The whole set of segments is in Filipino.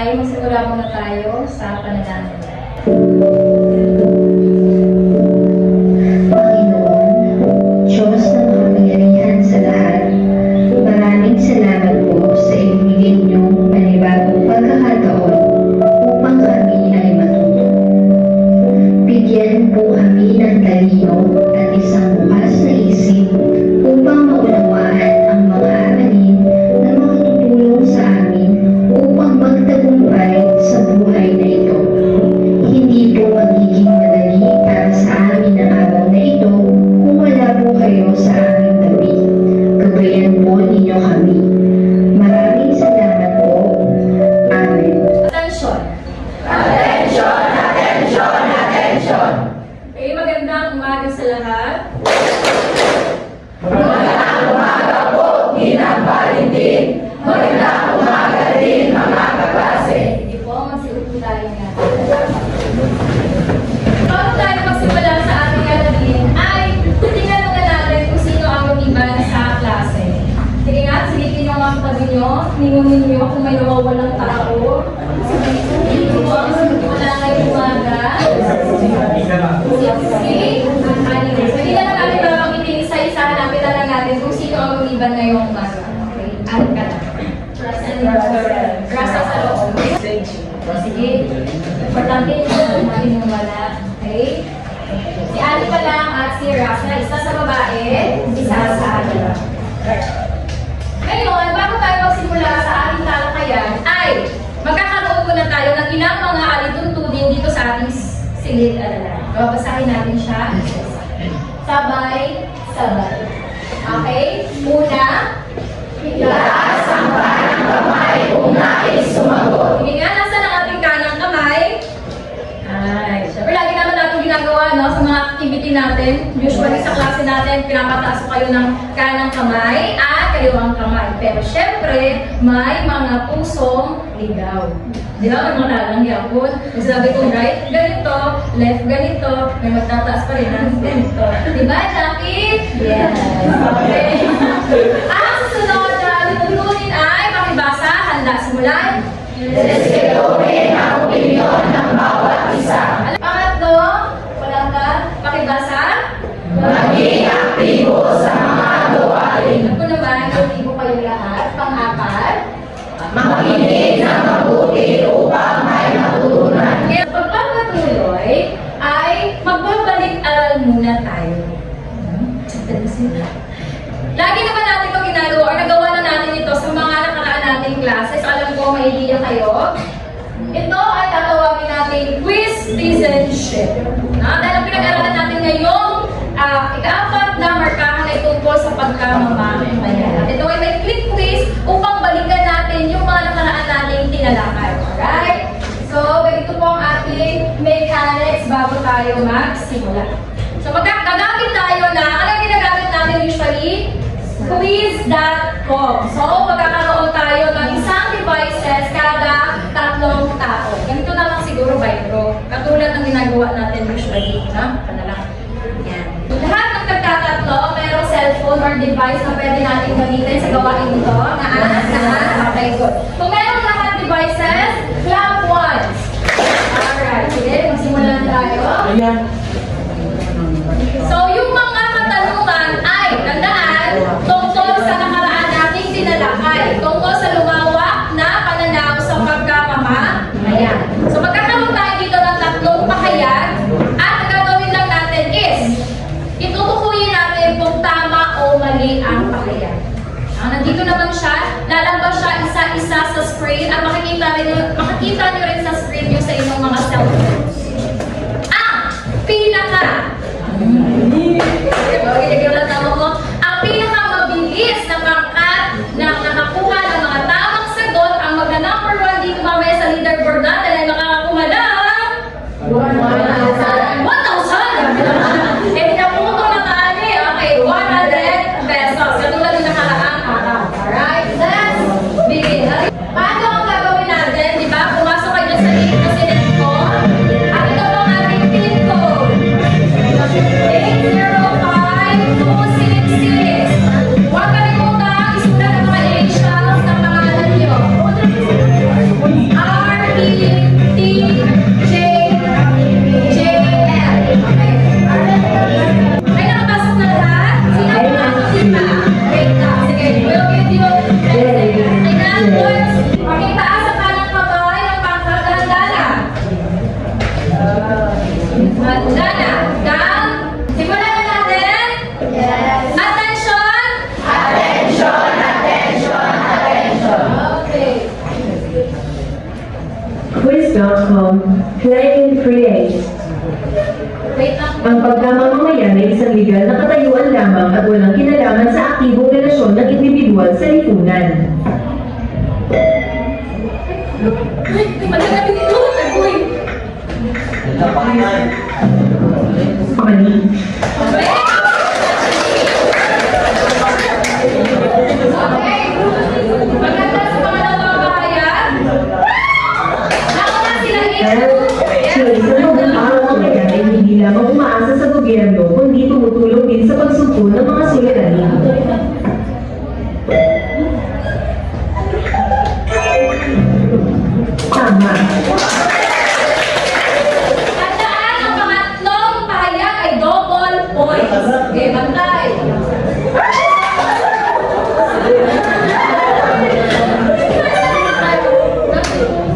ay magsimula muna tayo sa panalangin. Panginoon, Diyos na makapangyarihan sa lahat, maraming salamat po sa ibigay niyong panibagong pagkakataon upang kami ay matuto. Bigyan po kami ng talino at isang bukas na isip upang maunawaan ang mga aralin na makatutulong sa amin upang magtagumpay sa buhay na ito. Hindi po magiging madali para sa amin ang araw na ito kung wala po kayo sa aming tabi. Gabayan po ninyo kami. Maraming salamat po. Amen. Atensyon! Attention! Attention! Attention! Okay, magandang umaga sa lahat. Magandang umaga po, Ginang Valentin. Magandang umaga rin, mga kaklase. Sige po, magsiupo po tayo nga. Bago tayo magsimula sa ating aralin, ay tingnan muna natin kung sino ang lumiban sa klase. Sige nga, silipin nyo ang tabi nyo, ningunin nyo kung may nawawalang tao. Sige po, wala ngayong umaga. Hindi na lang natin mapakitin isa-isa, hanapin na lang natin kung sino ang lumiban ngayong umaga. Okay, alam ka na. Rasa sa loob. Sige. Importante yung natin yung wala. Okay? Si Ali pa lang at si Rasa, isa sa babae, isa sa atin. Ngayon, bago tayo magsimula sa ating talakayan, ay magkakaroon muna tayo ng ilang mga alituntudin dito sa ating silid-aralan. Babasahin natin siya. Sabay-sabay. Okay? Una, Itaas ang kanang kamay kung nais sumagot. sige nga, nasa ng ating kanang kamay? Ay, syempre lagi naman natin ginagawa, no? Sa mga activity natin, usually sa klase natin, pinapataas ko kayo ng kanang kamay at kaliwang kamay. Pero syempre, may mga pusong ligaw. Di ba? May mga lalangya po. Kung sabi ko right, ganito, left, ganito, may magtataas pa rin ng ganito. Di ba, Jackie? Yes. Okay. Ang susunod na lutunin ay makibasa, handa simulan. Respetuhin ang opinyon ng bawat isa. Pangatlo, walang ka, pakibasa. Maging aktibo sa mga gawain. Ako naman, aktibo kayo lahat. Pang-apat. Makinig na mabuti upang may matutunan. Kaya pagpapatuloy ay magbabalik-aral muna tayo. Lagi naman natin ito ginagawa or nagawa na natin ito sa mga nakaraan nating classes. Alam ko, may idea kayo. Ito ay tatawagin natin quiz citizenship. Dahil ang pinag-aralan natin ngayong ika-apat na markahan ay tungkol sa pagkamamamayan. At ito ay may click quiz upang balikan natin yung mga nakaraan nating tinalakay. Alright? So, ganito po ang ating mechanics bago tayo magsimula. So, magagamit tayo na, anong ginagamit natin usually? Quiz.com. So, magkakaroon tayo ng isang devices kada 3 tao. Ganito na lang siguro by draw. Katulad ng ginagawa natin usually. Panalang. Yan. Lahat ng nagtatatlo, mayroong cellphone or device na pwede natin gamitin sa gawain ito. Okay, good. Kung meron lahat devices, clap once. Alright, sige, magsimulan tayo. So, yung mga katanungan ay, tandaan, tungkol sa nakaraan nating tinalakay. Tungkol sa lumawak na pananaw sa pagkamamamayan. So, magkakaroon tayo dito ng 3 pahayag. At ang gagawin lang natin is, itutukuyin natin kung tama o mali ang pahayag. Nandito naman siya, lalabas siya isa-isa sa screen at makikita nyo rin sa screen yung sa inyong mga cellphone. Pinaka ang pinakamabilis na pangkat na nakakuha ng mga tamang sagot ang magna-number 1 dito mamaya sa leaderboard natin ay makakakuha ng 1,000! Eh, naputo na kami. Okay, 100 pesos. Katulad yung nakaraang araw. Alright, let's begin. Paano ang gagawin natin? Diba? Pumasok kayo sa link na sinend ko. Claim Create. Wait lang. Ang pagkamamamayan ay isang legal na katayuan lamang at walang kinalaman sa aktibong relasyon ng individual sa lipunan. Magagabi nito. Uy. Mali. Okay. Maganda sa mga nababahayag. Nauna silang Sa isang pagkamamamayan ay hindi lamang umaasa sa gobyerno kundi tumutulong din sa pagsugpo ng mga suliranin. Tama. Tandaan ang pangatlong pahayag ay double points. Okay, bantay.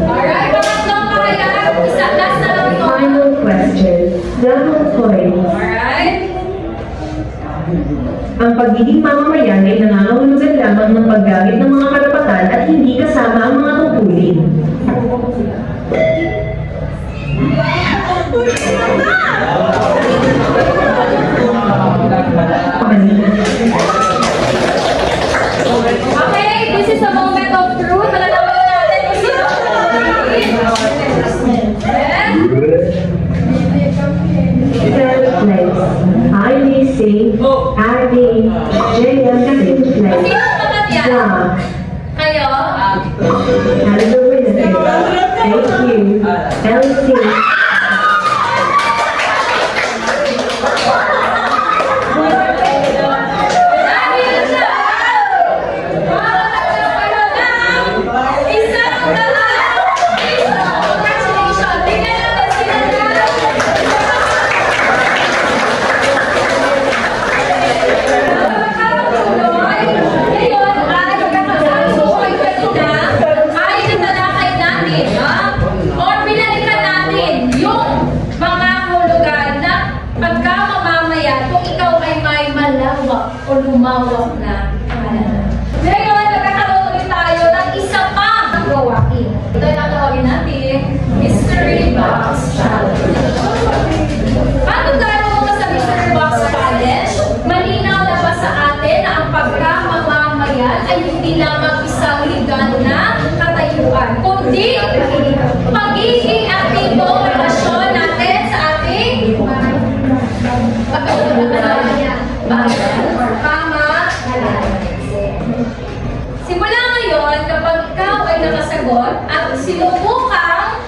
Alright, pangatlong pahayag. Isa, last na lang ito. Final question. Double point. Alright. Ang pagiging mamamayan ay nangangahulugan lamang ng paggamit ng mga karapatan at hindi kasama ang mga tungkulin. Okay, this is a moment of truth. Malalaman natin kung sino. Selfless. I may say, Ate, Jaya, selfless. Sino sagot yan? Yeah. Kayo? As the winner. Thank you. Elsie. Dahil sa isang congratulations! Tingnan natin sila ngayon ay magkakasabi kanina ay natalakay natin, or binalikan natin yung mga hulugan na pagkamamamaya kung ikaw ay may malawak o lumawak na pangalan. Ngayon, magkakaroon ulit tayo ng isa pang gawain. Ito ay tatawagin natin Mystery Box Challenge. Paano tayo muna sa Mystery Box Challenge? Malinaw na ba sa atin na ang pagkamamamayan ay hindi lamang isang legal na katayuan, kundi pagiging aktibong relasyon natin sa ating simula ngayon, kapag ikaw ay nakasagot at sinubukang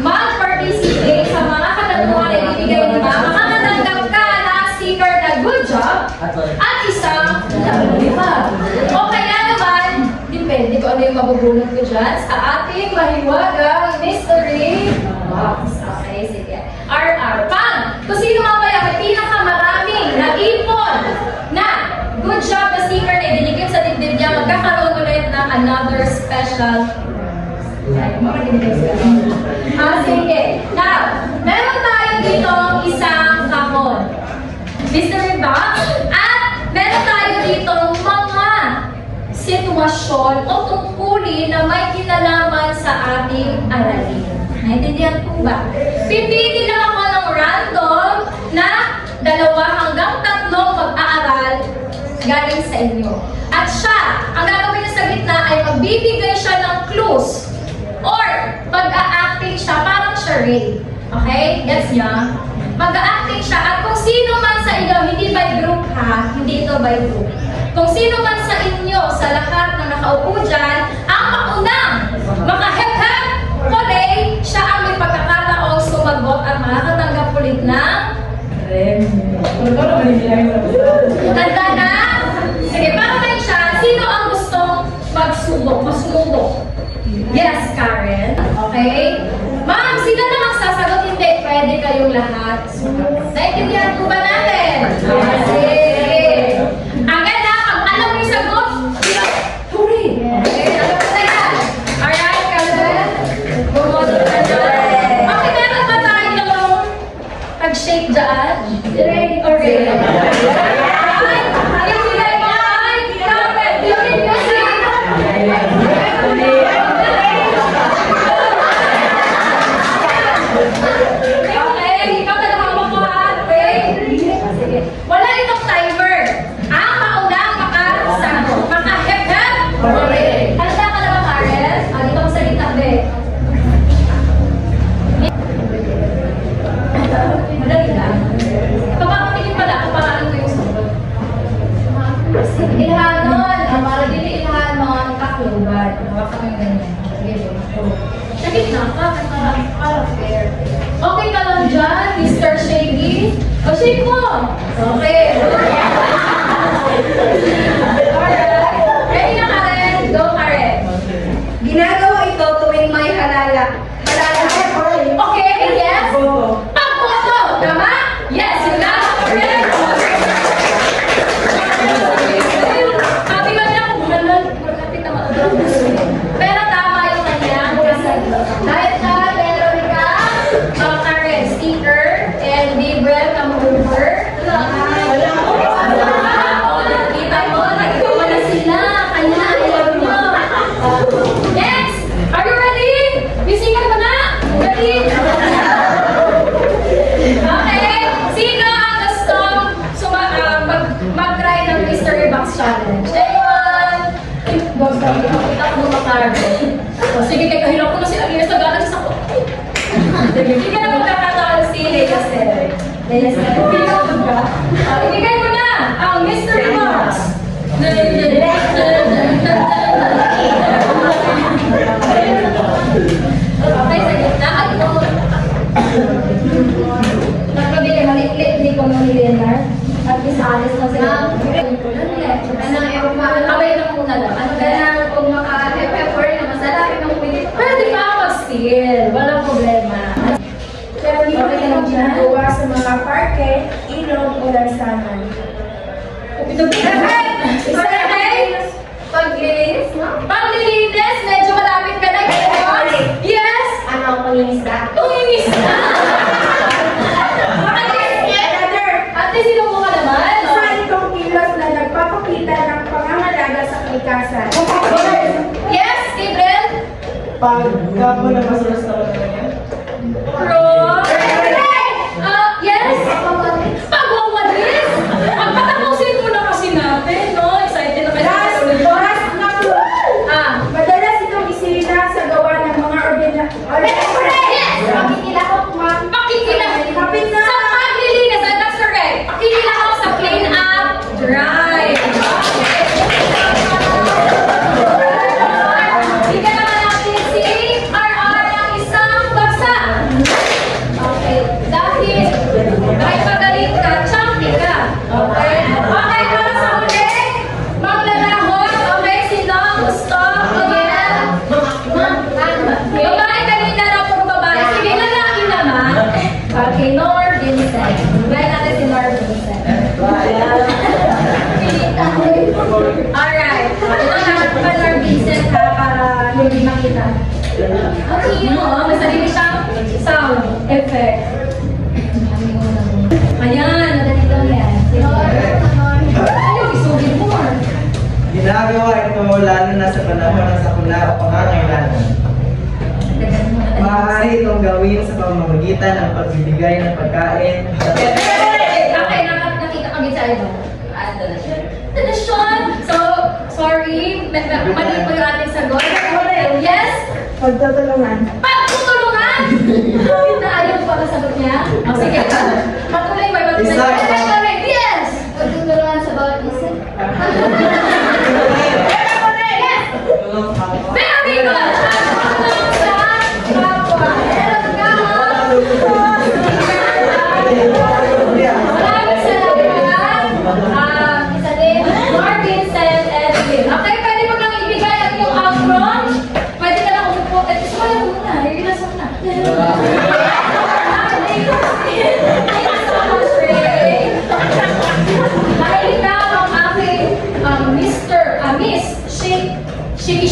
mag-participate sa mga katanungan na ibibigay ni Mama, makakatanggap ka ng sticker na good job at isang lalalipa. O kaya naman, depende kung ano yung mabubunot ko dyan sa ating mahiwagang mystery box. Okay, sige. RR. Pang, kung sino mamaya may pinakamaraming naipon na good job na sticker na idinikit sa dibdib niya, magkakaroon ulit ng another special. Ay, makakinig sila. Sige. Now, meron tayo dito isang kahon. Mystery box. At meron tayo dito mga sitwasyon o tungkulin na may kinalaman sa ating aralin. Naintindihan po ba? Pipili lang ako ng random na 2 hanggang 3 mag-aaral galing sa inyo. At siya, ang gagawin niya sa gitna ay magbibigay siya ng clues or mag-a-acting siya parang charade. Okay? Gets niya? Mag-a-acting siya at kung sino man sa inyo, hindi by group ha, hindi ito by group. Kung sino man sa inyo, sa lahat na nakaupo dyan, ang maunang maka-hep-hep kulay, siya ang may pagkakataong sumagot at makakatanggap ulit ng tanda na? Sige, para tayo siya, sino ang gustong magsubok, masumubok? Yes, Karen. Okay? Ma'am, sila na magsasagot, hindi. Pwede kayong lahat. Naintindihan po ba natin? Sige. Ang ganda, pag alam mo yung sagot, hurry! Okay, alam mo na yan. Alright, Karen? Bumoto ka dyan. Okay, meron ba tayong pag-shake dyan? Ready? Okay. Alright, yung sila yung mga ay, Karen, during music. ganitong timer. Ang maunang makasagot. Maka-hep-hep. Handa ka na ba, Karen? Dito ko sa gitna, be. Madali lang. Papakutingin pala kung paano ko yung sagot. Ilhanon. Para dili ilhanon, kakluban. Hawak kami ganyan. Sige, sa gitna ka, para fair. Okay ka lang dyan, Mr. Shaggy? O, shake mo! Okay. Alright. Ready na, Karen? Go, Karen. Ginagawa ito tuwing may halala. Okay, yes? Pagboto! Tama? Yes, yun na. Correct. Sabi ba niya kung malapit na matulog. Pero tama yung kanyang kasagot. Dahil na, meron ka, Karen, sticker, and Gabriel, come over. Wala ko. Kita mo, nagkawa na sila. Kanya, ayaw nyo. Next! Are you ready? Bisigan mo na! Ready? Okay. Sino ang gusto mag-try ng mystery box challenge? Anyone? Box challenge. Kita ko makakarabi. Sige, kaya kahirap ko na si Alina sa gana sa sako. Hindi ka na magkakataon si Leia Stella. Leia Stella. Ibigay mo na ang mystery box. Okay, sa gitna. Nagkabili, maliklit, hindi ko mamilinar. At least alis na sila. Abay lang muna lang. Ano kaya kung maka-pepper na masarap ng pwede. Pwede pa mag-steal. Walang problema. Pero hindi ko yung ginagawa sa mga parke, ilog o lansangan. Paglilinis, no? Paglilinis, medyo malapit ka na. Yes! Ano ang pangingisda? Tunginis na! Ate, sino mo ka naman? Isa itong kilos na nagpapakita ng pangangalaga sa kalikasan. Yes, Gabriel? Pagka mo na masulas na wala na yan. Yes? Pagwawalis? Pagpatapusin mo na kasi natin, no? Excited na kayo. Oras na po. Madalas itong isina sa gawa ng mga Yes! Pakikilahok, ma'am. Pakikilahok. Kapit na. Sa paglilinis, that's correct. Pakikilahok sa clean up, dry. Bigyan naman natin si RR ng isang bagsa. Okay. Dahil kahit magaling ka, champi ka. Okay. Okay, para sa huli, maglalahot. Okay, sino ang gusto? Babae kanina na puro babae. Sige, lalaki naman. Okay, Nor Vincent. Babae natin si Nor Vincent. Alright. Ito lahat pa Nor Vincent ha, para hindi makita. Okay, may sarili siyang sound effect. Ayan, madali lang yan. Ayaw, isugin mo. Ginagawa ito lalo na sa panahon ng sakuna o pangangailangan. Maaari itong gawin sa pamamagitan ng pagbibigay ng pagkain. Okay, nakita kami sa iyo. Donasyon! So, sorry, mali po yung ating sagot. Yes? Pagtutulungan. Pagtutulungan! Na ayaw pala sagot niya. O, sige. Patuloy mo, patuloy. Isa. Correct, yes! Pagtutulungan sa bawat isa. Yes! Very good! Pagtutulungan sa kapwa. Meron ka! Maraming salamat. Isa din, Mark Vincent and Will. Okay, pwede mo lang ibigay ang iyong apron. Pwede ka lang umupo. At gusto ko lang muna. Relax mo na. Dahil ikaw ang aking Miss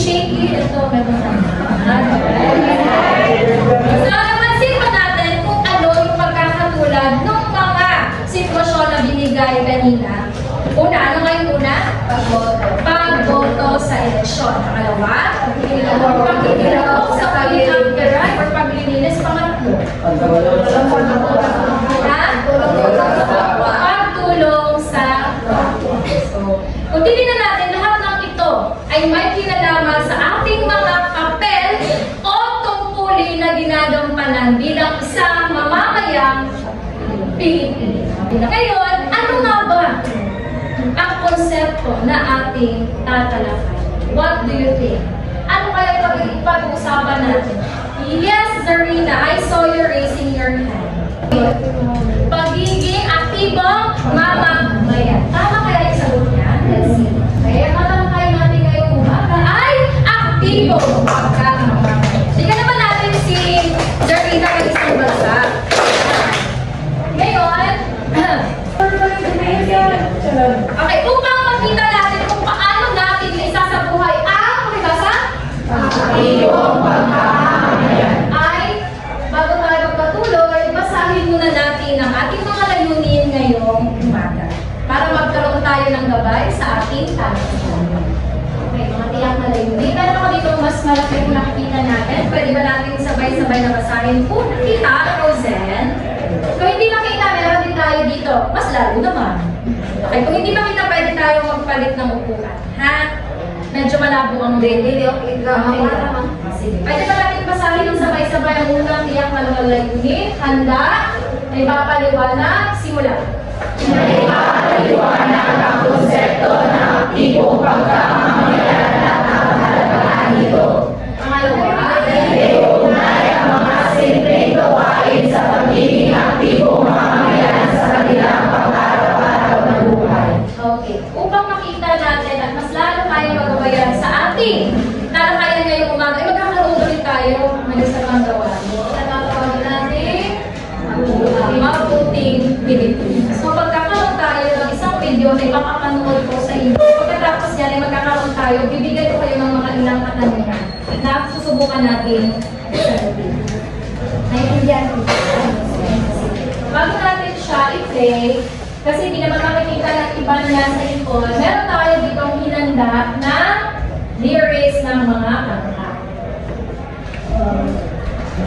Shaky. Ito, meron na. So, napansin ba natin kung ano yung pagkakatulad ng mga sitwasyon na binigay kanina? Una, ano nga yung una? Pagboto sa eleksyon. Pangalawa, pagkikilahok sa pag-campaign or paglilinis. Pangatlo, pagtulong sa ating tatalakay. What do you think? Ano kaya pag-uusapan natin? Yes, Zarina, I saw you raising your hand. Pagiging aktibong mamamayan. Tama kaya yung sagot niya? Let's see. Kaya matalakay natin ngayong umaga ay aktibong pagkamamayan. Tingnan naman natin si Zarina ng isang bansa. Ngayon, okay, upang makita natin kung paano natin isasabuhay ang makibasa? Aktibong pagkamamayan. Ay, bago tayo magpatuloy, basahin muna natin ang ating mga layunin ngayong umaga para magkaroon tayo ng gabay sa ating talakayan. Okay, mga tiyak na layunin. Meron ako dito mas malaki kung nakikita natin. Pwede ba natin sabay-sabay na basahin? Kung nakita, Rosen, kung hindi nakita, meron din tayo dito. Mas lalo naman. Okay, kung hindi makita, pwede tayo magpalit ng upuan. Ha? Medyo malabo ang dede. Okay, sige. Pwede ba natin basahin ng sabay-sabay ang unang tiyak na layunin? Handa? May papaliwanag? Simula. May papaliwanag ang konsepto ng aktibong pagkamamayan at ang halagaan nito. Pangalawa. Iugnay ang mga simpleng gawain sa pagiging aktibong mamamayan sa kanilang pang-araw-araw na buhay. Okay. Upang makita natin at mas lalo tayo magabayan sa ating talakayan ngayong umaga, ay magkakaroon ulit tayo ng isang gawain. Natatawag natin mabuting Pilipinas. So pagkakaroon tayo ng isang video na ipapapanood ko sa inyo. Pagkatapos yan ay magkakaroon tayo, bibigay ko kayo ng mga ilang katanungan na susubukan natin sagutin. Naiintindihan ko. Bago natin siya i-play, kasi hindi naman makikita ng iba niya sa ikon, meron tayo ditong hinanda na lyrics ng mga kanta.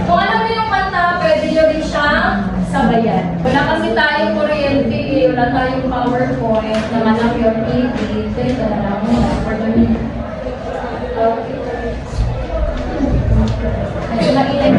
Kung alam niyo yung kanta, pwede nyo rin siyang sabayan. Wala kasi tayong kuryente, wala tayong PowerPoint, naman ang yung TV, ito na lang muna for the minute. Okay. Medyo mainit.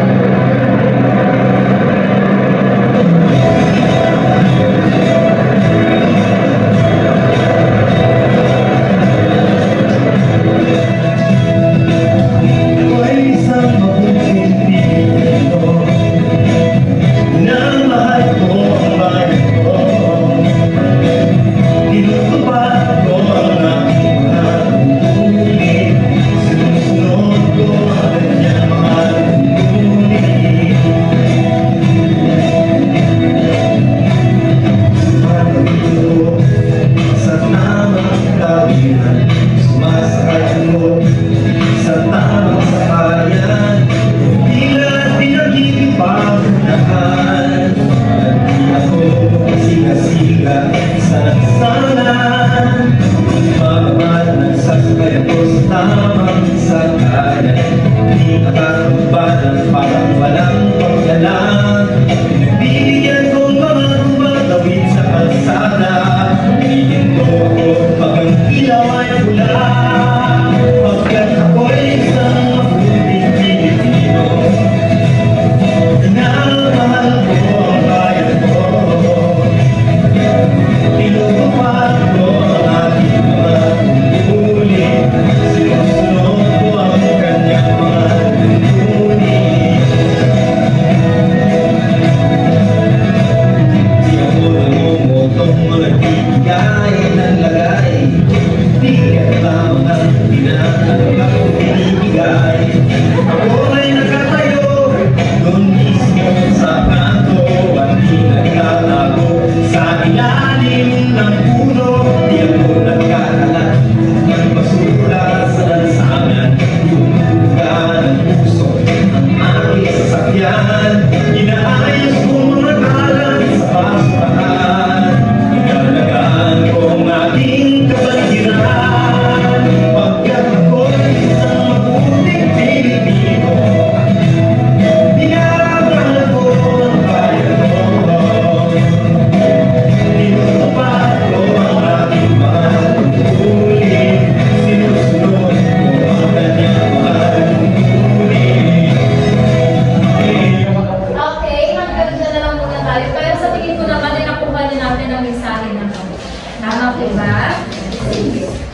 Tama po ba?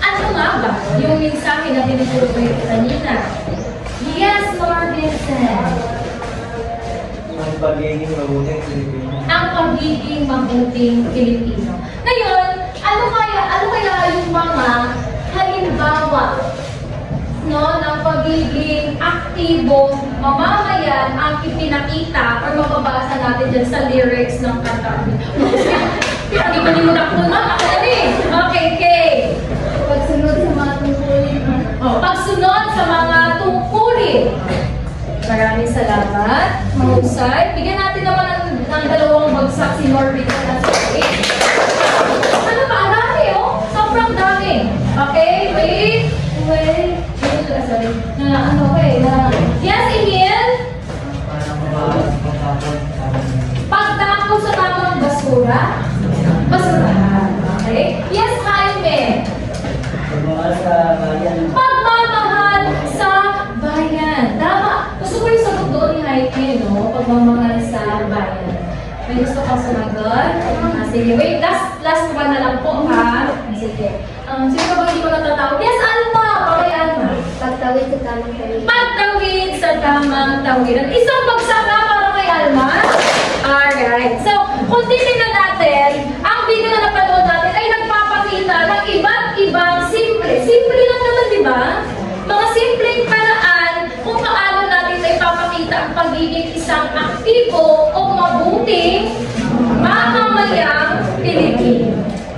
Ano Ano nga ba yung mensahe na tinuturo ko yung kanina? Yes, Lord Vincent. Ang pagiging mabuting Pilipino. Ang pagiging mabuting Pilipino. Ngayon, ano kaya yung mga halimbawa ng pagiging aktibong mamamayan ang ipinakita or mababasa natin dyan sa lyrics ng kanta? Pinag-ibalimunak ko na, ako na rin. Okay, Kay. Pagsunod sa mga tungkulin. Pagsunod sa mga tungkulin. Maraming salamat. Mahusay. Bigyan natin naman ng dalawang bagsak si Norbit na sa ano ba? Ang dami, oh. Sobrang dami. Okay, wait. Sorry. Yes, Emil? Pagtapon sa tamang basura. Basurahan. Okay? Yes, Jaime? Pagmamahal sa bayan. Pagmamahal sa bayan. Tama. Gusto ko yung sagot doon ni Jaime, no? Pagmamahal sa bayan. May gusto kang sumagot? Sige, wait. Last one na lang po, ha? Sige. Sino ba hindi ko natatawag? Yes, Alma! Okay, Alma. Pagtawid sa tamang tawiran. Pagtawid sa tamang tawiran. Isang bagsak na para kay Alma. Alright. So, kung titignan natin, ang video na napanood natin ay nagpapakita ng iba't ibang simple lang naman, di ba? Mga simpleng paraan kung paano natin na ipapakita ang pagiging isang aktibo o mabuting mamamayang Pilipino.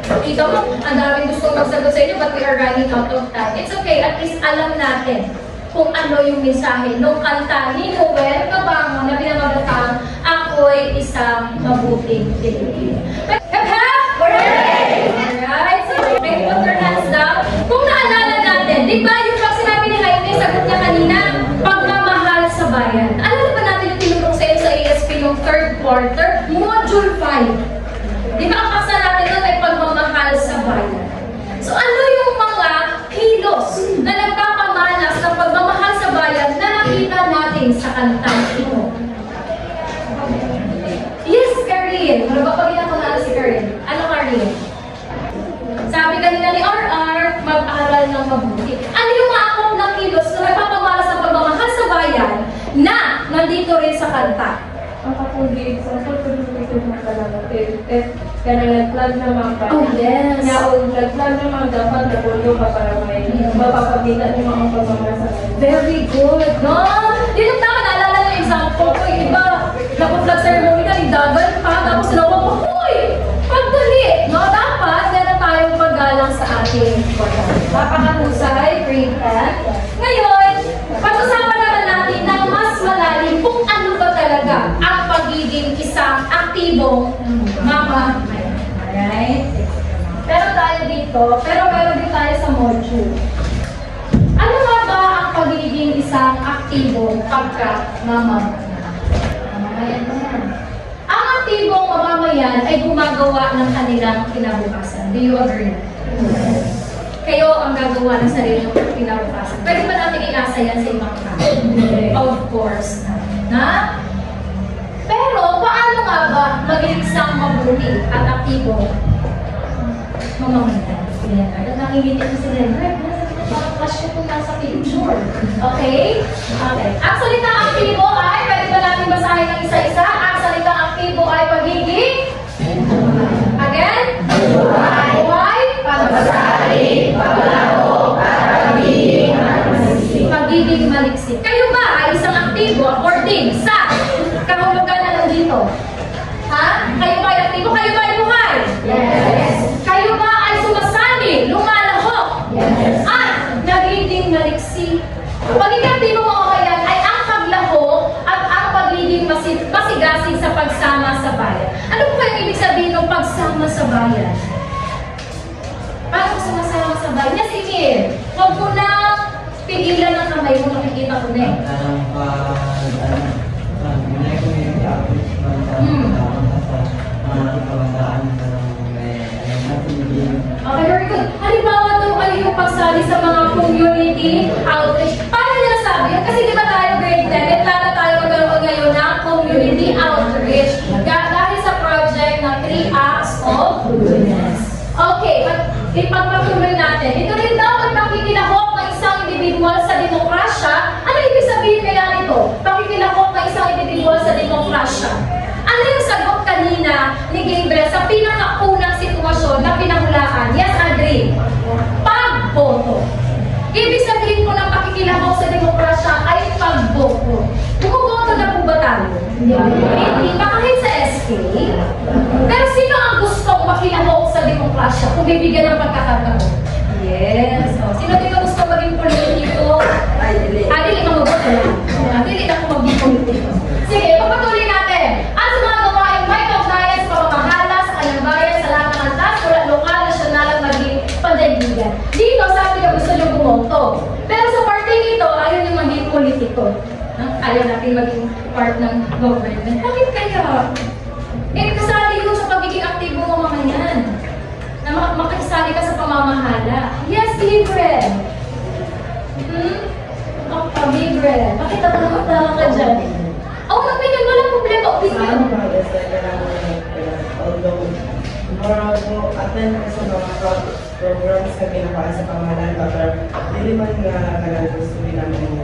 Kita mo, ang daming gustong magsagot sa inyo but we are running out of time. It's okay, at least alam natin kung ano yung mensahe nung kanta ni Noel Cabango na pinamagatang Ako'y Isang Mabuting Pilipino. Alright, so okay, put your hands down. Kung naalala natin, di ba yung pag sinabi ni Jaime, sagot niya kanina, pagmamahal sa bayan. Alam ba natin yung tinurong sa inyo sa ASP yung 3rd quarter? Module 5. Di ba ang paksa natin doon ay pagmamahal sa bayan? So ano yung mga kilos na nagpapamalas ng pagmamahal sa bayan na nakita natin sa kantang ito? Yes, Karin. Ano ba pag inakunala si Karin? Ano, Karin? Sabi kanina ni RR, mag-aral ng mabuti. Ano yung mga akong ng kilos na nagpapamalas ng pagmamahal sa bayan na nandito rin sa kanta? Ang kapugig sa pagpapagpapag ng kalamatin. Kaya nag-plan naman pa. Oh, yes. Nag-plan naman dapat na puno pa para may mapapakita ng mga pagmamahal sa bayan. Very good, no? Yun yung tama, naalala ng example ko, yung iba, napag-flag ceremony ka, nagdagan pa, tapos sinawag mo, uy! Pagdali! No, dapat, meron tayong paggalang sa ating bayan. Napakahusay, great hand. Ngayon, pag-usapan naman natin ng mas malalim kung ano ba talaga ang pagiging isang aktibong mamamayan. Alright? Meron tayo dito, pero meron din tayo sa module. Ano nga ba ang pagiging isang aktibong pagka-mamamayan? Mamamayan ba yan? Ang aktibong mamamayan ay gumagawa ng kanilang kinabukasan. Do you agree? Kayo ang gagawa ng sarili ng kinabukasan. Pwede ba natin iasa yan sa ibang tao? Of course. Na? Pero, paano nga ba maging isang mabuti at aktibong mamamayan? Nakikita ko si Leonard. Parang flash ko kung nasa picture. Okay? Okay. Ang salitang aktibo ay, pwede ba natin basahin ng isa-isa? Ang salitang aktibo ay pagiging? Again? Buhay? Pagsasali, paglaro, para pagiging maliksik. Kayo ba ay isang aktibo according sa kahulugan na nandito? Ha? Kayo ba ay aktibo? Kayo ba ay buhay? Yes. Kayo ba ay sumasali, lumalahok? Yes. At nagiging maliksik. Pagiging aktibo mga kayan ay ang paglaho at ang pagiging masigasig sa pagsama sa bayan. Ano po kaya ibig sabihin ng pagsama sa bayan? Paano sumasama sa bayan? Yes, Emil. Huwag mo na pigilan ng kamay mo, nakikita ko na eh. Okay, very good. Halimbawa ito ay yung pagsali sa mga community outreach. Paano nila sabi yan? Kasi di ba tayo grade 10, may plano tayo magkaroon ngayon ng community outreach dahil sa project na 3 Acts of Goodness. Okay, ipagpatuloy natin. Ito rin daw ang pakikilahok ng isang individual sa demokrasya. Ano ibig sabihin kaya nito? Pakikilahok ng isang individual sa demokrasya. Ano yung sagot kanina ni Gabriel sa pinakaunang sitwasyon na pinahulaan? Yes, agree. Pagboto. Ibig sabihin po ng pakikilahok sa demokrasya ay pagboto. Bumuboto na po ba tayo? Hindi. Baka kahit sa SK. Pero sino ang gustong makilahok sa demokrasya kung bibigyan ng pagkakataon? Yes. O, sino dito gusto maging politiko? Dili ka maboto lang. Dili ako maging politiko. Sige, papatuloy natin. At sa mga gawain may kaugnayan sa pamamahala sa kanyang bayan sa lahat ng antas, lokal, nasyonal at maging pandaigdigan. Dito sabi na gusto niyo bumoto. Pero sa parting ito, ayaw niyo maging politiko. Ayaw natin maging part ng government. Bakit kaya? Kasali yun sa pagiging aktibo ng mga yan. Na makasali ka sa pamamahala. Yes, Gabriel. Gabriel. Bakit tatanong ka dyan? Opinion, walang problema. Opinion. Although, attend ko sa mga programs na ginagawa sa pamahalaan, pero hindi man nga gusto din namin yung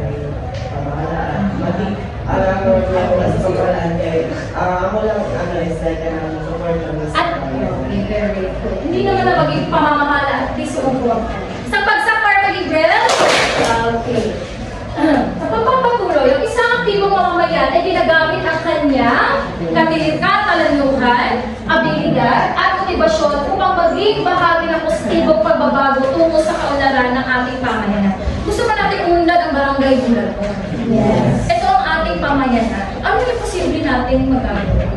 pamahalaan. Maging alam ko niya ko sa pamahalaan, kaya ako lang is like support lang sa pamahalaan. Very good. Hindi naman na maging pamamahala at least umuha. Sa pagsapar na Gabriel? Okay. Sa pagpapatuloy, yung isang aktibong mamamayan ay ginagamit ang kanyang katalanuhan, abilidad, at motibasyon upang maging bahagi ng positibong pagbabago tungo sa kaunlaran ng ating pamayanan. Gusto ba natin unlad ang barangay Bulacan? Yes. Ito ang ating pamayanan. Ano yung posible natin magagawa?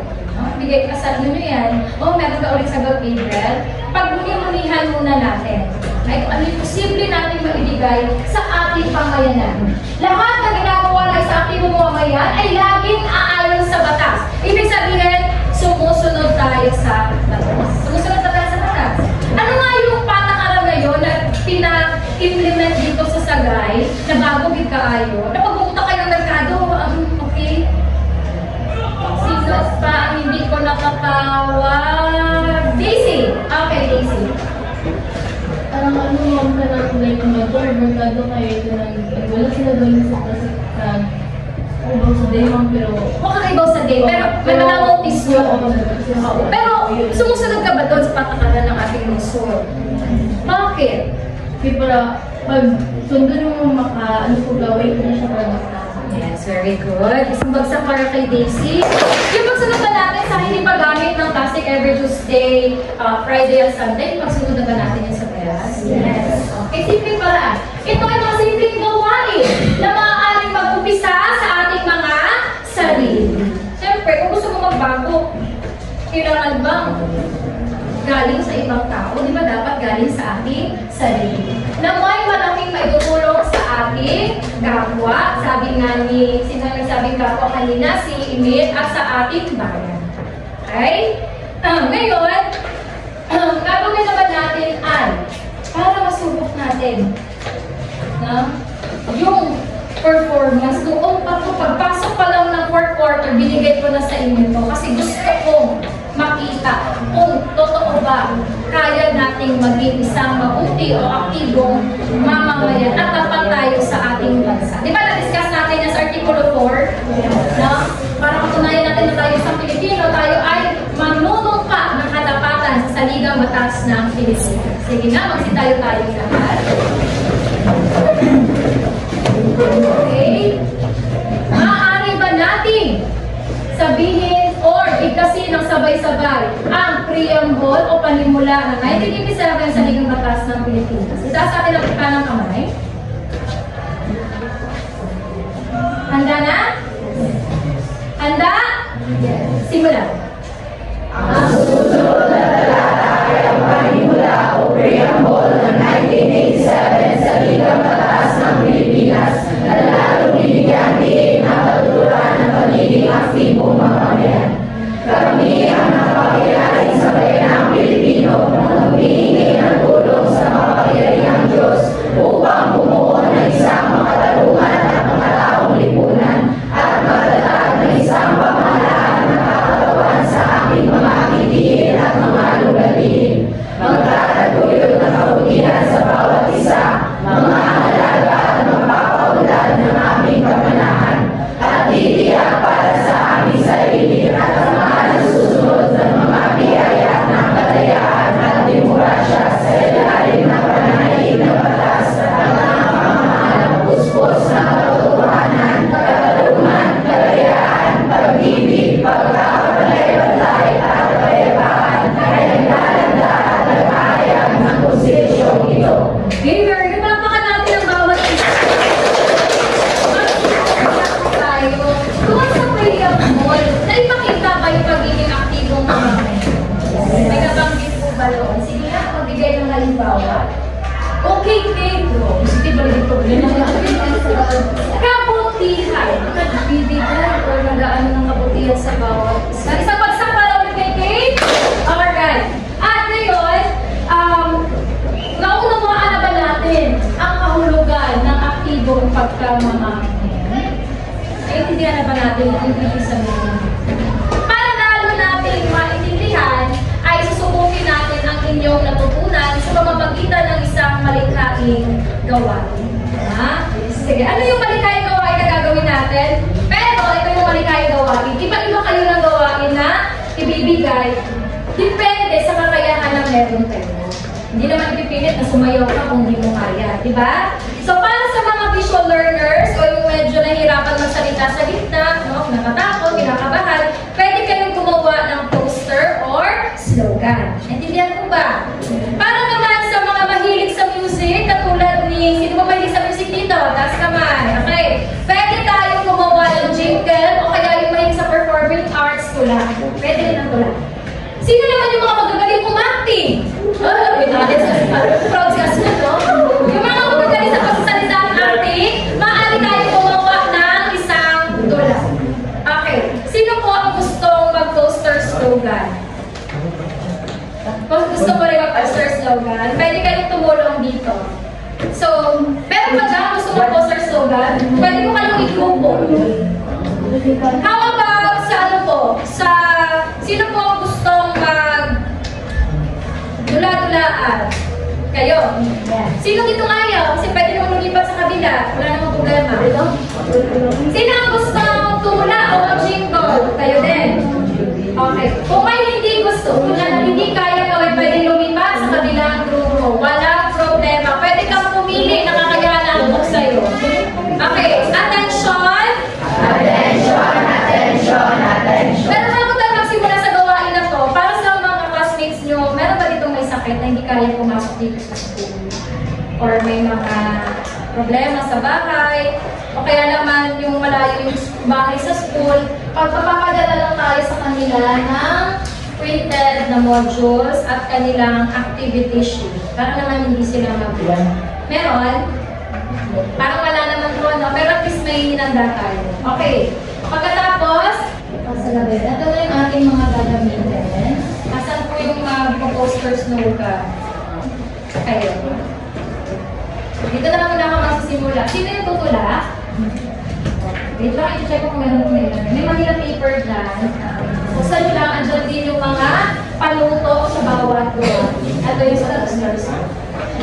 Bigay ka sa inyo yan. Meron ka ulit sa Gabriel. Pagmuni-munihan muna natin. Ano yung posible natin maibigay sa ating pamayanan? Lahat na ginagawa ng sa ating mamamayan ay laging aayon sa batas. Ibig sabihin, sumusunod tayo sa batas. Sumusunod tayo sa batas. Ano nga yung patakaran ngayon na pina-implement dito sa Sagay na bago kaayo? Na pagpupunta kayo ng merkado, okay? Sino pa ang hindi ko nakatawag? Daisy! Okay, Daisy. Parang ma'am ka ng like motor, merkado kayo ito wala sila doon sa kakaibaw sa day ma'am, pero kakaibaw sa day, pero may na-notice nyo. Pero sumusunod ka ba doon sa patakaran ng ating lungsod? Bakit? okay, para pag sundin mo ano po gawin ko na siya para Yes, very good. Isang bagsak para kay Daisy. Yung pagsunod na natin sa hindi paggamit ng plastic every Tuesday, Friday at Sunday, pagsunod na ba natin yung sa class? Yes. Okay, simpleng paraan. Ito ay mga simpleng gawain na maaaring mag-upisa sa ating mga sarili. Siyempre, kung gusto mo magbago, kailangan bang galing sa ibang tao? Di ba dapat galing sa ating sarili? Na may malaking maitutulong sa ating kapwa. Sabi nga ni, sino nagsabing kapwa kanina? Si Emil at sa ating bayan. Okay? Ngayon, gagawin naman natin ay para masubok natin yung performance noong pagpasok pa lang ng 4th quarter, binigay ko na sa inyo to kasi gusto kong makita kung totoo ba kaya nating maging isang mabuti o aktibong mamamayan at tapat tayo sa ating bansa. Di ba na-discuss natin yan sa Artikulo 4? No? Para patunayan natin na tayo sa Pilipino, tayo ay manunungka ng katapatan sa saligang batas ng Pilipinas. Sige na, magsitayo tayo lahat. Okay? Maaari ba natin sabihin or bigkasin ng sabay-sabay ang preamble o panimula ng 1987 sa Ligang Batas ng Pilipinas? Itaas natin ang kanang kamay. Handa na? Handa? Simula. Ang susunod na talatay ang panimula o preamble ng 1987 sa Ligang Batas ng Pilipinas na lalong binigyan diin ang patuturan ng pagiging aktibong mamamayan. Kami ang nakapagkilala sa bayanang Pilipino na humihingi ng tulong sa makapangyarihang Diyos upang bumuo ng isang makatarungan at makataong lipunan at magtatag ng isang pamahalaan na kakatawan sa ating mga kitiin at mga Halimbawa, okay, Pedro. Positive ba dito? Kabutihan. Nagbibigay or nag-ano ng kabutihan sa bawat isa. Isang bagsak para ulit kay Kate. Alright. At ngayon, naunawaan na ba natin ang kahulugan ng aktibong pagkamamahal? Naintindihan na ba natin ang ibig sabihin? Para lalo natin maintindihan, ay susubukin natin ang inyong natutunan sa pamamagitan ng isang malikhaing gawain. Sige, ano yung malikhaing gawain na gagawin natin? Pero ito yung malikhaing gawain. Iba-iba kayo ng gawain na ibibigay. Depende sa kakayahan ng meron kayo. Hindi naman ipipilit na sumayaw ka kung hindi mo kaya. Diba? So, para sa mga visual learners o yung medyo nahihirapan magsalita sa gitna, no, nakatakot, kinakabahan, pwede kayong gumawa ng poster or slogan. Naintindihan mo ba? Para naman sa mga mahilig sa music, katulad ni, sino ba mahilig sa music dito? Taas kamay. Okay. Pwede tayong gumawa ng jingle o kaya yung mahilig sa performing arts tula. Pwede rin ang tula. Sino naman yung mga magagaling umacting? Proud ka sila, no? Yung mga magagaling sa pagsasalita ng acting, maaari tayong gumawa ng isang tula. Okay. Sino po ang gustong mag-poster slogan? Kung gusto mo rin mag-poster slogan, pwede kayong tumulong dito. So, pero pa dyan, gusto mo poster slogan, pwede mo kayong i-grupo. How about sa ano po? Sa, sino po ang gustong dula-dulaan? Kayo. Sino dito ayaw? Kasi pwede naman lumipat sa kabila. Wala namang problema. Sino ang gustong tula o jingle? Kayo din. Okay. Kung may hindi gusto, kung na hindi kaya gawin, pwede lumipat sa kabilang grupo. Walang problema. Pwede kang pumili, nakakayaan ang sa'yo. Okay. Attention! Attention, attention, attention. Pero bago tayo magsimula sa gawain na to, para sa mga classmates nyo, meron ba ditong may sakit na hindi kaya pumasok dito sa school? Or may mga problema sa bahay? O kaya naman yung malayo yung bahay sa school, pagpapapadala lang tayo sa kanila ng printed na modules at kanilang activity sheet. Para naman hindi sila mabilang. Meron? Parang wala naman po, no? Pero at least may hinanda tayo. Okay. Pagkatapos, pasalabit. Ito na yung ating mga gagamitin. Asan po yung posters slogan? Kayo. Dito na lang muna ako magsisimula. Sino yung tutula? Wait lang, i-check ko kung meron may ilagay. May Manila paper dyan. Buksan nyo lang, andyan din yung mga paluto sa bawat group. Ito yung sa posters.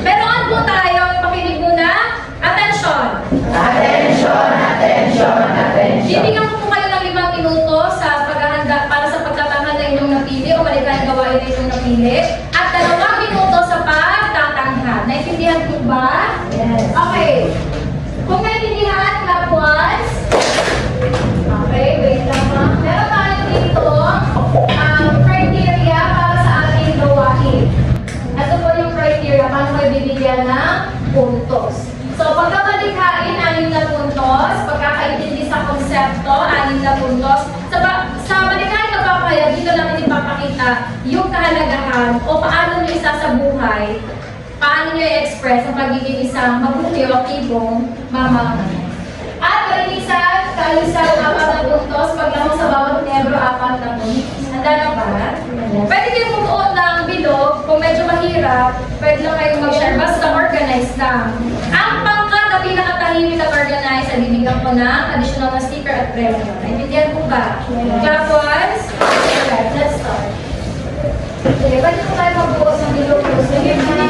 Pero ano po tayo? Pakinig muna. Attention! Attention, attention, attention. Bibigyan ko po kayo ng 5 minuto sa paghahanda para sa pagtatanghal na inyong napili o malikhaing gawain na inyong napili. At 2 minuto sa pagtatanghal. Naintindihan po ba? Yes. Okay. Kung naintindihan, clap once. Okay, wait lang ha. Meron tayo dito criteria para sa ating gawain. Ito po yung criteria paano kayo bibigyan ng puntos. So, pagkakalikhain, 6 na puntos. Pagkakaintindi sa konsepto, 6 na puntos. Sa malikhain na papaya, dito natin ipapakita yung kahalagahan o paano nyo isasabuhay, paano nyo i-express ang pagiging isang mabuti o aktibong mamamayan. At kalinisan, kaalisan, 4 na puntos. Paglamang sa bawat miyembro, 4 na puntos. Handa na ba? Pwede kayong bumuo ng bilog. Kung medyo mahirap, pwede lang kayong mag-share. Basta organize lang. Ang pangkat na pinakatahimik at organize, ay bibigyan ko ng additional na sticker at premium. Naintindihan po ba? Clap once. Alright, let's start. Okay, pwede po tayo magbuo sa bilog. Sige na.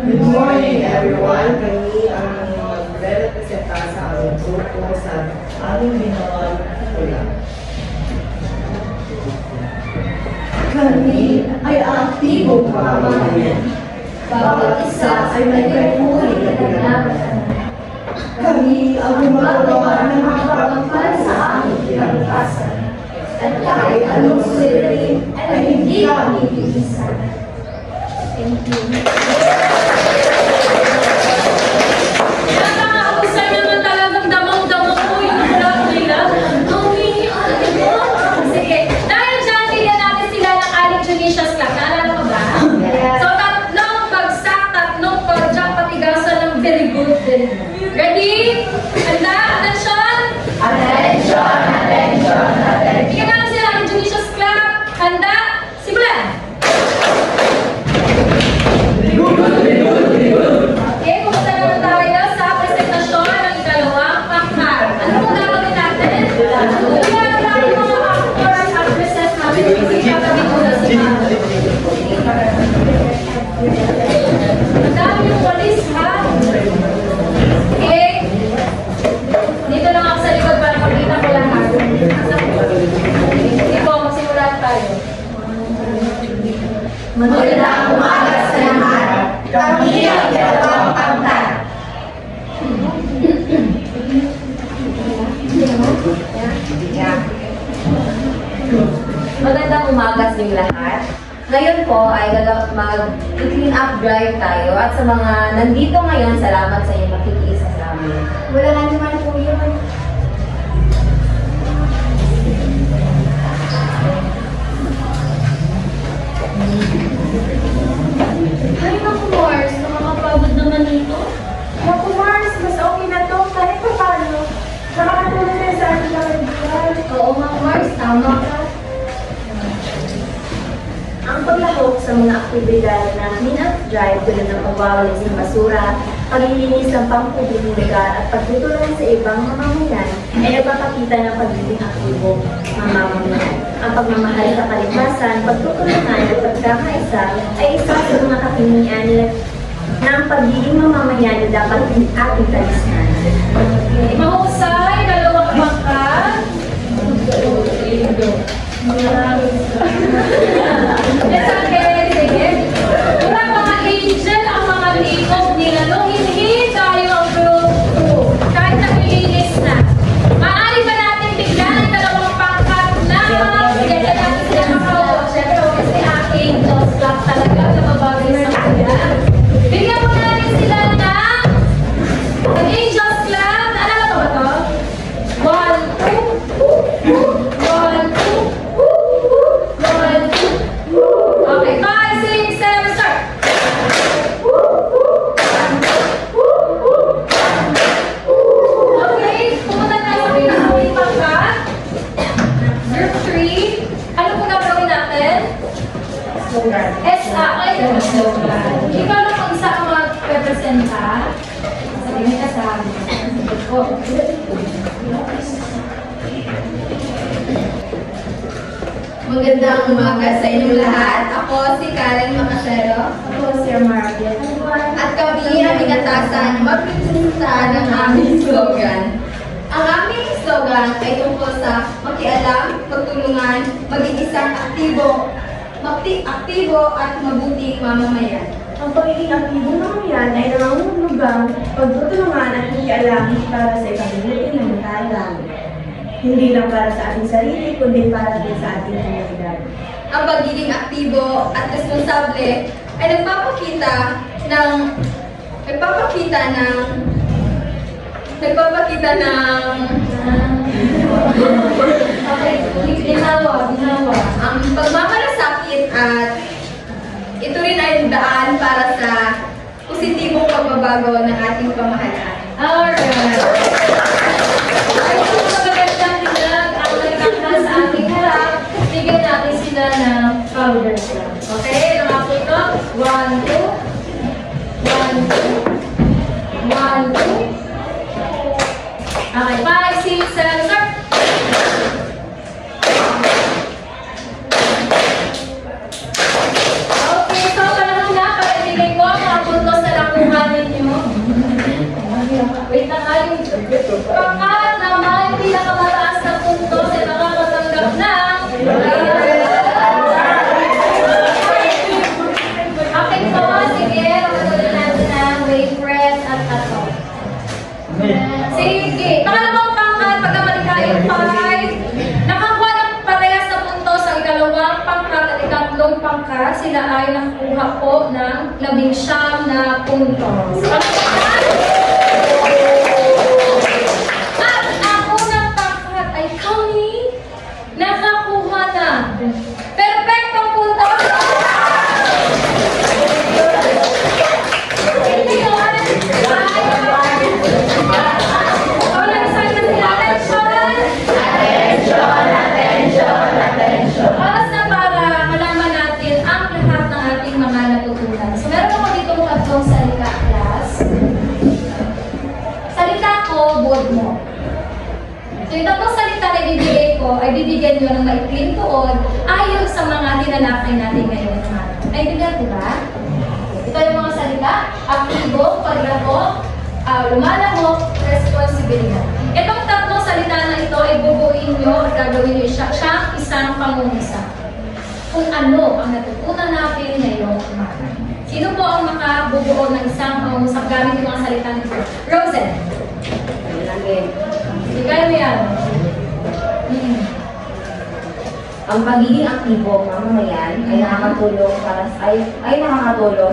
Good morning everyone. Kami ang magre-representa sa aming grupo sa aming binawang pula. Kami ay aktibong mamamayan. Bawat isa ay may pagmuli na ginagawa. Kami ang gumagawa ng mga pagpapal sa aming kinabukasan. At kahit anong sulirain ay hindi kami iisan. Thank you. Nakakausay naman talagang damang-damang po yung vlog nila. Sige, dahil dyan, bigyan natin sila ng aling Tunisia's Club. Naalala ko ba? So, tatlong bagsak, tatlong pagdyak, patigasan ng very good. Ready? Handa? Attention? Attention, attention, attention. Bigyan natin sila ng Tunisia's Club. Handa? Simulan! Okay, pumunta naman tayo sa presentasyon ng ikalawang pangkat. Ano po gagawin natin? Kaya marami mga actors at actresses namin kasi katabi ko na sila. Ang dami yung walis, ha? Okay? Dito lang ako sa likod para makita ko lahat. Sige po, magsimulan tayo. Magandang umaga sa lahat. Kami ang dalawang pangkat. Magandang umaga sa inyong lahat. Ngayon po ay mag-clean up drive tayo at sa mga nandito ngayon, salamat sa inyong makikiisa sa amin. Wala na naman po yun. Ay, naku Mars, nakakapagod naman ito. Naku Mars, mas okay na to. Kahit pa paano, nakakatulong na sa ating mga ritual. Oo nga Mars, tama ka. Ang paglahok sa mga aktibidad na clean-up drive tulad ng pagwawalis ng basura, paglilinis ng pangpublikong lugar at pagtutulong sa ibang mamamayan ay nagpapakita ng pagiging aktibo mamamayan. Ang pagmamahal sa kalikasan, pagtutulungan at pagkakaisa ay isa sa mga kakingian ng pagiging mamamayan na dapat ating talisman. Mahusay, dalawang pangkat. Yes, okay, sige. Wala mga angel ang mga likod nila. Nung hindi tayo ang group 2, kahit naglilinis na. Maaari ba natin bigyan ang dalawang pangkat na bigyan natin sila makauwa? Siyempre, kasi aking nose block talaga na mabagay sa kanya. Bigyan mo natin sila ng Angel's Club. Naalala ko ba to? 1, 2, 1, 2, 1, 2. Magandang umaga sa inyong lahat. Ako si Karen Macasero. Ako, Sir Margaret. At kami ang inatasan magpresenta ng aming slogan. Ang aming slogan ay tungkol sa makialam, magtulungan, maging isang aktibo at mabuting mamamayan. Ang pagiging aktibong mamamayan ay nangangahulugang pagtutulungan at makialam para sa ikabubuti ng matayang. Hindi lang para sa ating sarili, kundi para din sa ating komunidad. Ang pagiging aktibo at responsable ay nagpapakita ng ang pagmamalasakit at ito rin ay daan para sa positibong pagbabago ng ating pamahalaan. Alright. Ay, kung magagandang tinag ang nagkakita sa ating harap, bigyan natin sila ng powders lang. Okay? Mga po ito. 1, 2. 1, 2. 1, 2. Okay, 5, 6, 7, start! Okay, so panahon na para ibigay ko ang mga puntos na nakuha ninyo. Wait na nga yung pangkat naman yung pinakamataas na puntos ay nakakatanggap ng okay po, sige, pagkatuloy natin ang waitress at ato. Sige, pangalawang pangkat, pagkamalikayang 5, nakakuha ng parehas na puntos ang ikalawang pangkat at ikatlong pangkat, sila ay nakakuha po ng 19 na puntos. At ang unang pangkat ay kami nakakuha ng perfectong puntos. Hindi yun. Oras na para malaman natin ang lahat ng ating mga natutunan. So, meron ako dito ng tatlong salita, class. Salita ko, buod mo. So, yung tatlong salita na ibibigay ko ay bibigyan nyo ng maikling tuon ayon sa mga tinalakay natin ngayon. Naibigan ko ba? Ito yung mga salita: aktibo, paglabok, lumalabok, responsibilidad. Itong tatlong salita na ito ay bubuin nyo at gagawin nyo siyang isang pangungisa. Kung ano ang natutunan natin ngayong umaga. Sino po ang makabubuo ng isang pangungisa gamit yung mga salita nito? Rosen. Ikaw mo yan. Ang pagiging aktibo mamamayan ay nakakatulong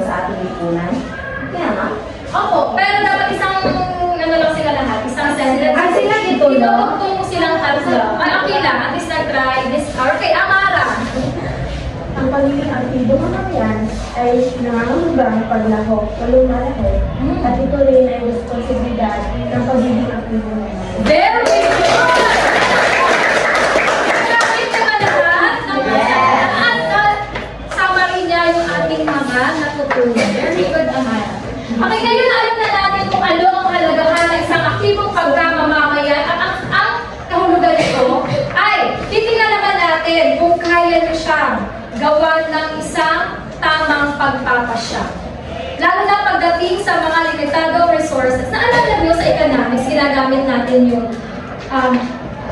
sa ating lipunan. Kaya nga. Opo, pero dapat isang ano lang sila lahat, isang sentence. Ay, sila dito, no? Tinutugtong mo silang tatlo. Ay, okay lang. At least nag-try this. Okay, Amara. Ang pagiging aktibo mamamayan ay nangangahulugang paglahok o lumalaki at ito rin ay responsibilidad ng pagiging aktibo mamamayan. Very good! Grabe naman lahat. At summary niya yung ating mga natutunan. Very good, Amara. Okay, ngayon alam na natin kung ano ang halagahan ng isang aktibong pagmamamayan at ang kahulugan nito ay titingnan naman natin kung kaya nyo siyang gawan ng isang tamang pagpapasya. Lalo na pagdating sa mga limitadong resources na alam nyo sa economics, ginagamit natin yung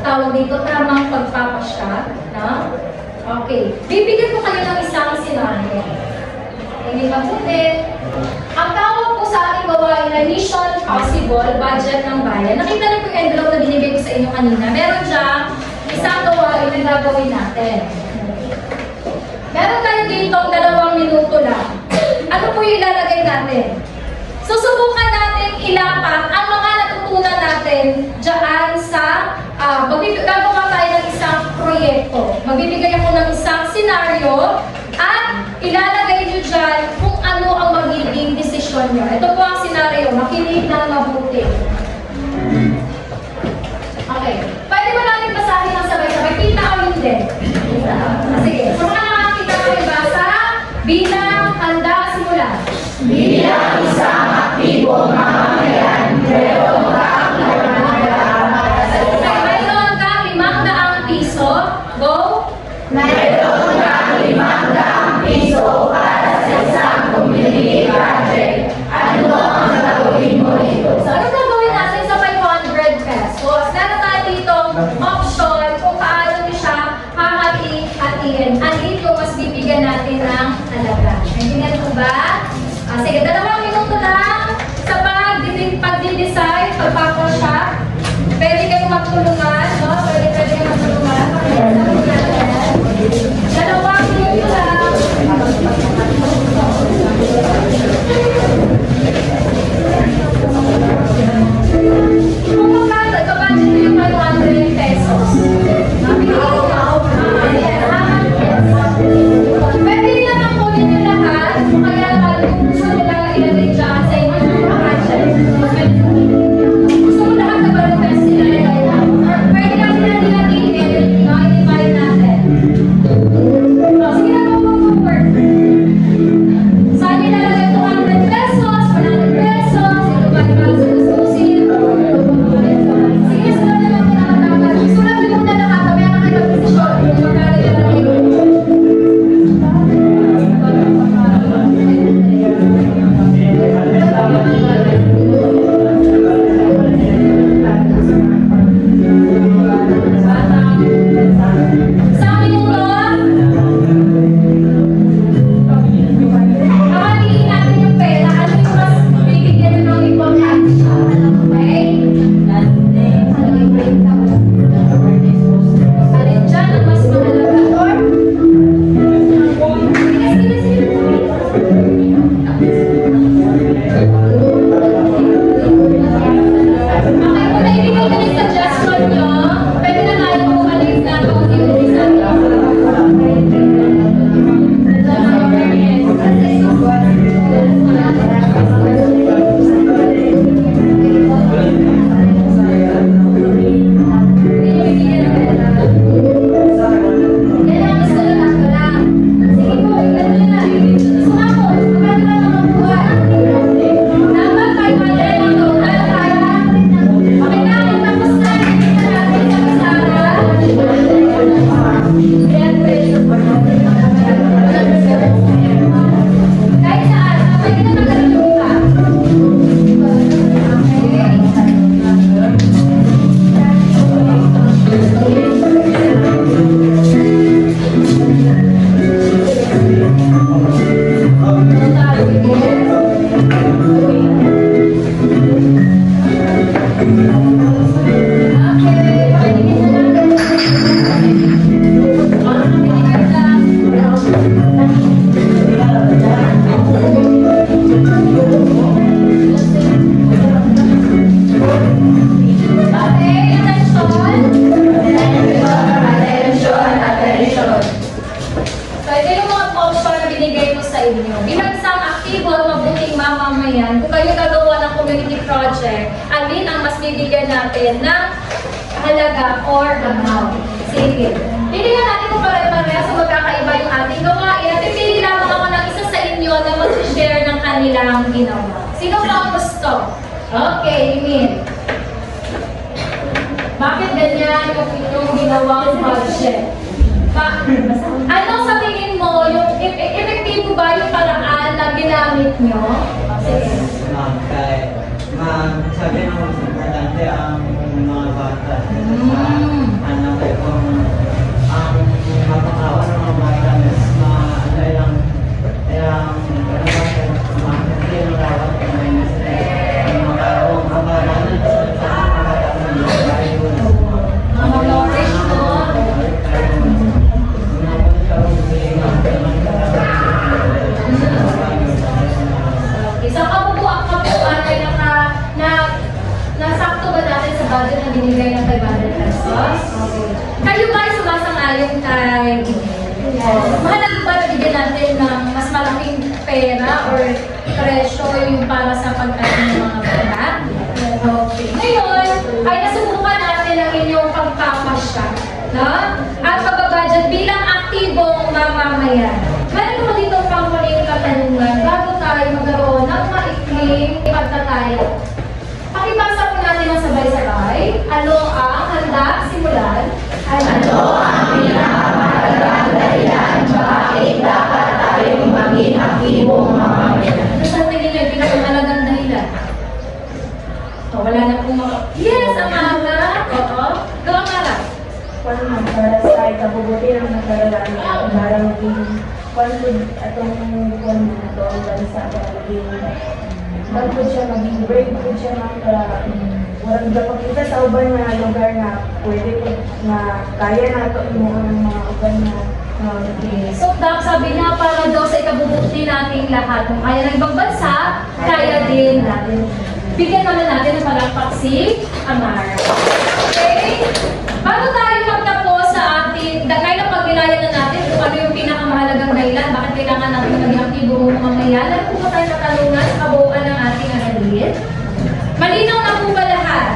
tawag dito, tamang pagpapasya. No? Okay, bibigyan ko kayo ng isang senaryo. Hindi mabuti. Ang tawag po sa ating gawain na Mission Possible, budget ng bayan. Nakita niyo po yung envelope na binigay ko sa inyo kanina. Meron diyang isang gawain na gagawin natin. Meron tayo dito 2 minuto lang. Ano po yung ilalagay natin? Susubukan natin ilapat ang mga natutunan natin dyan sa gagawa tayo ng isang proyekto. Magbibigay ako ng isang senaryo at ilalagay nyo dyan kung ano ang magiging desisyon nyo. Ito po ang senaryo. Makinig ng mabuti. Okay. Pwede ba natin basahin ng sabay-sabay? Kita o hindi? Sige. So, mga nakakita ko yung basa, bilang, handa, simula. Bilang isang aktibong mamamayan, pero project, alin ang mas bibigyan natin ng halaga or amount. Sige. Tingnan natin kung pare-pareha sa magkakaiba yung ating gawain. At pipili lamang ako ng isa sa inyo na mag-share ng kanilang ginawa. Sino ba ang gusto? Okay, Min. Bakit ganyan yung ginawang project? Ano sa tingin mo, yung epektibo ba yung paraan na ginamit nyo? Sige. Ma'am, sabi ng mas importante ang mga bata. Ano kayo kung ang mapakawa ng mga bata mas maalay lang Isang kapupuan ay nasakto ba natin sa budget na binigay ng 500 pesos? Kayo ba ay sumasang-ayon kay mahalaga ba na bigyan natin ng mas malaking pera or presyo yung para sa pagkain ng mga bata? Okay. Ngayon, ay nasubukan natin ang inyong pagpapasya, no? At pagbabudget bilang aktibong mamamayan. Meron ko dito pang muling katanungan bago tayo magkaroon ng maikling pagtataya. Pakibasa po natin ang sabay-sabay. Ano ang handa simulan? Ano ang pinakamahalagang dahilan bakit dapat tayong maging aktibong mamamayan? Ano sa tingin niyo yung pinakamahalagang dahilan? Wala na pong Yes, Amara! Oo. Go, Amara! Para sa kahit kabubuti ng nakararaan para maging confident atong kung ito ang bansa para maging confident siya, maging brave po siya para walang kapagkita sa uban na lugar na pwede po na kaya na ito imuha ng mga uban na So, sabi niya, para daw sa ikabubuti nating lahat. Kung kaya ng ibang bansa, kaya din natin. Bigyan naman natin ng palakpak si Amara. Okay? Bago tayo magtapos sa ating, dahil na pagbilaya na natin kung ano yung pinakamahalagang dahilan, bakit kailangan natin maging aktibo ng mamamayan, ano po ba tayo katanungan sa kabuuan ng ating aralin? Malinaw na po ba lahat?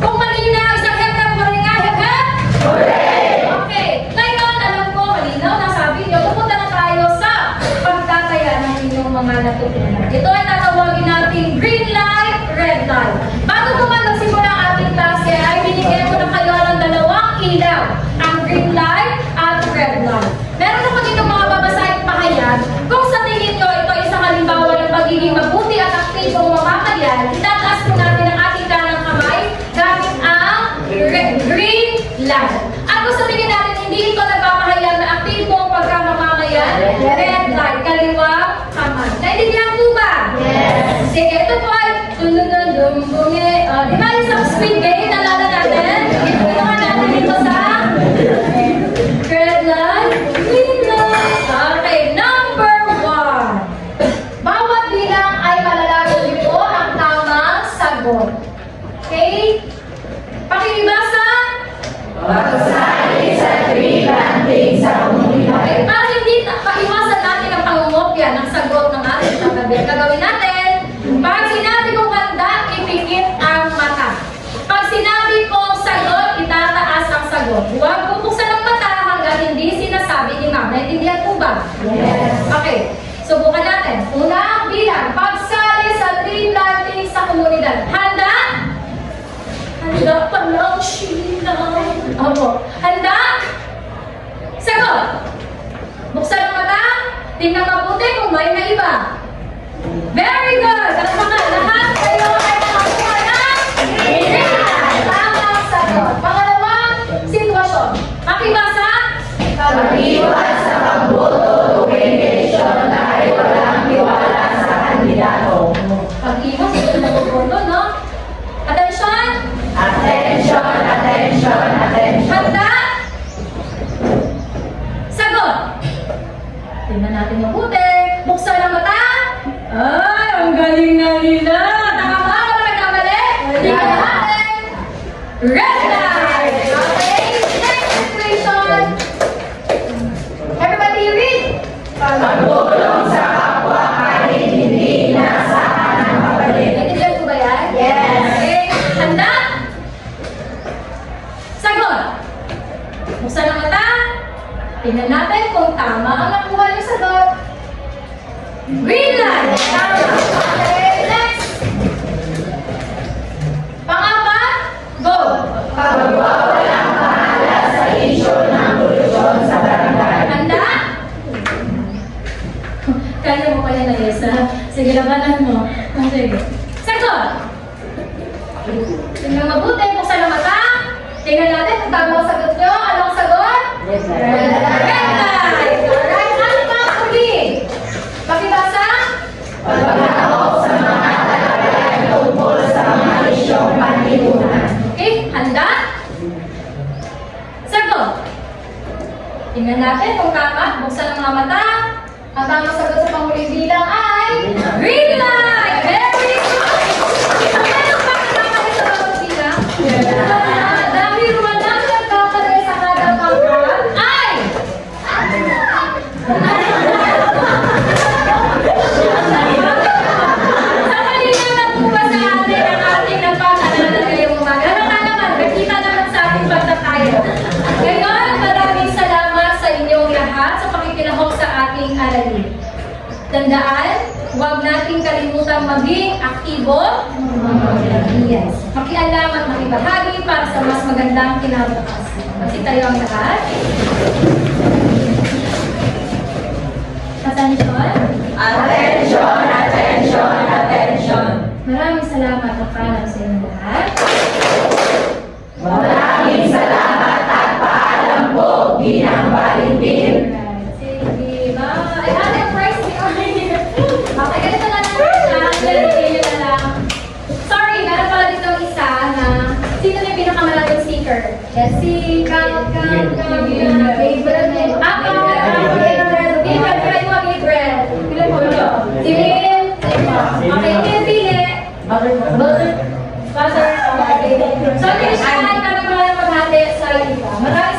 Kung malinaw, isang hekap po rin nga, hekap? Okay. Ngayon, alam ko, malinaw na sabi niyo, pupunta na tayo sa pagtataya ng inyong mga natutunan. Ito ay tatawagin natin green light, red light. Bago po man magsimula ang ating klase, ay binigyan ko na kayo ng dalawang ilaw. Ang green light at red light. Meron na po dito mga babasahin pahayag. Kung sa tingin nyo, ito ay isang halimbawa ng pagiging mabuti at aktibong mamamayan, itataas po natin ang ating kanang kamay gamit ang green light. At kung sa tingin natin, hindi ito nagpapahayag na aktibong pagkamamamayan, red light, kaliwang kamay. Naintindihan po ba? Yes. Sige, ito po ay bungi. Di ba yung sa Squid Game, nalala natin? Ito naman natin dito sa red light, green light. Okay, number 1. Bawat bilang ay malalaman niyo po ang tamang sagot. Okay? Pakibasa. Pagsali sa tree planting sa komunidad. Okay, para hindi paiwasan natin ang pangungopya ng sagot ng ating kagabi. Gagawin natin, pag sinabi kong handa, ipikit ang mata. Pag sinabi kong sagot, itataas ang sagot. Huwag bubuksan ang mata hanggang hindi sinasabi ni Ma'am. Naintindihan po ba? Yes. Okay, subukan natin. Unang bilang, pagsali sa tree planting sa komunidad. Handa? Handa pa lang, Sheila. Opo. Handa? Sagot! Buksan ang mata. Tingnan mabuti kung may naiba. Very good! Alam mo nga, lahat kayo ay nakakuha ng tamang sagot. Pangalawang sitwasyon. Pakibasa? Pag-iwas sa pagboto tuwing eleksyon dahil walang tiwala sa kandidato. Pag-iwas, ito na magboto, no? Attention! Attention, attention, attention. Handa? Sagot! Tingnan natin mabuti. Buksan ang mata. Ay, ang galing na nila. Tama ba? Wala nagkamali? Tingnan natin. Red light! Okay, next situation. Everybody read. Pagtulong sa kapwa kahit hindi inaasahan ang kapalit. Naintindihan ko ba yan? tama ang nakuha niyo sagot. Green light! Tama. Okay, next. Pang-apat, go! Pagwawalang pahala sa isyu ng polusyon sa barangay. Handa? Kaya mo pala na Yesa. Sige, labanan mo. Sige. Sagot! Tingnan mabuti, buksan ang mata. Tingnan natin kung tama ang sagot nyo. Anong sagot? Yes, sir. Red light! Alright, ano pa ang huli? Pakibasa? Pagkakahok sa mga talagayan tungkol sa mga isyong panlipunan. Okay, handa? Sagot! Tingnan natin kung tama. Buksan ang mga mata. Ang tamang sagot sa panghuling bilang ay green light! Very good! Ano pa ang tama sa panghuling bilang? Dahil wala nagkakaroon sa kada pangkat ay sa kanina na po ba sa atin ang ating nagpapalala ngayong umaga? Ano ka naman? Nakita naman sa ating pagtatayo. Ngayon, maraming salamat sa inyong lahat sa pakikinahok sa ating aralin. Tandaan, huwag nating kalimutang maging aktibo. Yes. Makialam at makibahagi para sa mas magandang kinabukasan. Magsitayo ang lahat. Attention. Attention, attention, attention. Maraming salamat at paalam sa inyong lahat. Maraming salamat at paalam po, Ginang Valentin. Sige, ba? Ay, ate, price ni Okay, ganito na lang siya. Lalagay na lang. Sorry, meron pala dito isa na sino na yung pinakamalaking sticker? Yes, si Gabriel. Si Lynn. Okay, Lynn, pili. Pastor. Okay. So, next time, kami pala maghati sa iba. Maraming